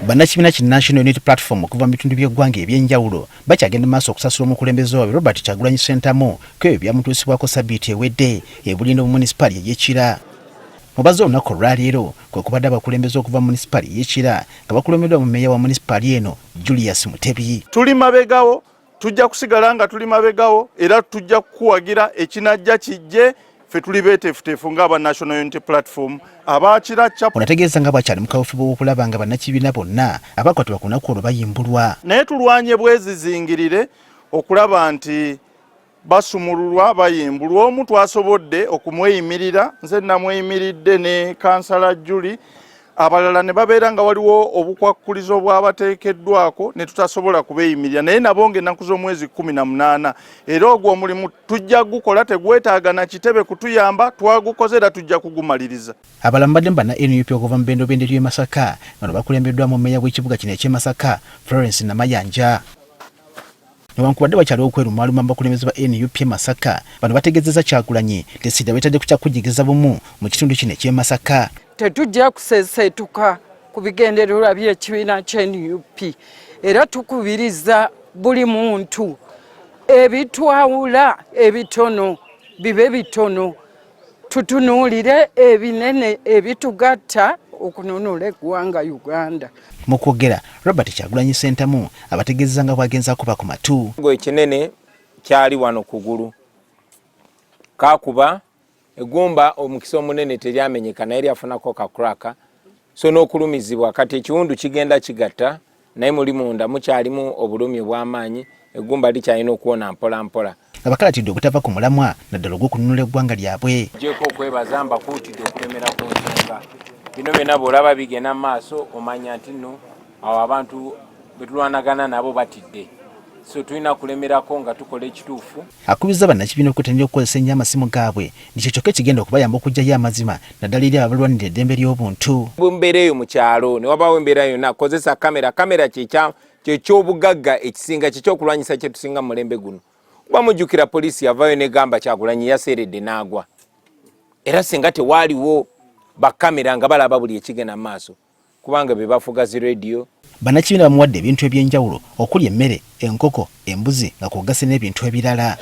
Bannakibiina ki National Unity Platform okuva mu bitundu by'eggwanga ebyenjawulo bakyagenda maaso okusasula omukulembeze waabwe Robert Kyagulanyi Ssentamu kwebyo byamutuusibwako ssabbiiti ewedde ebulindo mu munisipaali y'Ekira. Mubaze olunaku olwaleero kwe kubadde abakulembeze okuva mu munisipaali y'Ekira nga bakulembeddwa mu mmeeya wa munisipaali eno Julius Mutebi. Tuli mabegawo, tujja kusigala nga tuli mabegawo era tujja kukuwagira ekinajja kijje ffe tuli beeteefuteefu ng'aba National Unity Platform abaakira kya. Onategeeza nga bwakyali mu kawufu bw'okulaba nga bannakibiina bonna abakwatibwa ku lunaku olwo bayimbulwa. Naye tulwanye bwezizingirire okulaba nti basumululwa bayimbulwa. Omu twasobodde okumweyimirira, nze namweyimiridde ne kansala Julie, abalala ne babeera nga waliwo obukwakkulizo bw'abateekeddwako ne tutasobola kubeeyimirira, naye nabo ng'ennaku z'omwezi 18 era ogwo omulimu tujja gukola, tegwetaaga na kitebe kutuyamba, twagukoze era tujja kugumaliriza. Abalala mbadde banna NUP okuva mu bendobende ly'e Masaka nga bakulembeddwa mu mmeeya w'ekibuga kino eky'e Masaka Florence Namayanja. Newankubadde bakyaliwo okwerumaaluma mu bakulembeze ba NUP Masaka, bano bategeezezza Kyagulanyi lesida betadde ku kyakujjukiza bumu mu kitundu kino eky'e Masaka. Tetujja kuseeseetuka ku bigendererwa by'ekibiina kya NUP era tukubiriza buli muntu ebitwawula ebitono bibe bitono, tutunuulire ebinene ebitugatta okununula eggwanga Uganda. Mu kwogera Robert Kyagulanyi Ssentamu abategeezeza nga bwagenza kuba ku matu. Ekinene kyali wano kugulu kakuba egumba omukisa omunene teryamenyeka naye lyafunako kakuraka, so n'okulumizibwa kati ekiwundu kigenda kigatta naye muli munda mukyalimu obulumi obw'amaanyi, egumba likyalina okuwona mpola mpola. Abakalatidde obutava ku mulamwa naddala ogw'okununula eggwanga lyabwe. Gyeko okwebaza mbakuutidde okulemera ku nsonga bino byonna bw'olaba bigenda mu maaso omanya nti nno awo abantu betulwanagana nabo batidde, so tulina kulemerako nga tukola ekituufu. Akubizza bannakibiina okutandika okukozesa ennyo amasimu gaabwe nikyo kyokka ekigenda okubayamba okuggyayo amazima naddala eri abalwanirira eddembe ly'obuntu. Mbeera eyo mu kyalo ne wabaawo embeera yonna kozesa kamera. Kamera kyekyobugagga ekisinga, kyekyokulwanyisa kye tusinga mu mulembe guno. Kuba mujjukira poliisi yavaayo negamba Kyagulanyi yaseeredde n'agwa, era singa tewaaliwo bakamera nga balaba buli ekigenda mu maaso kubanga be bafuga zi radio. Bannakibiina bamuwadde ebintu eby'enjawulo okuli emmere, enkoko, embuzi nga kwogase n'ebintu ebirala.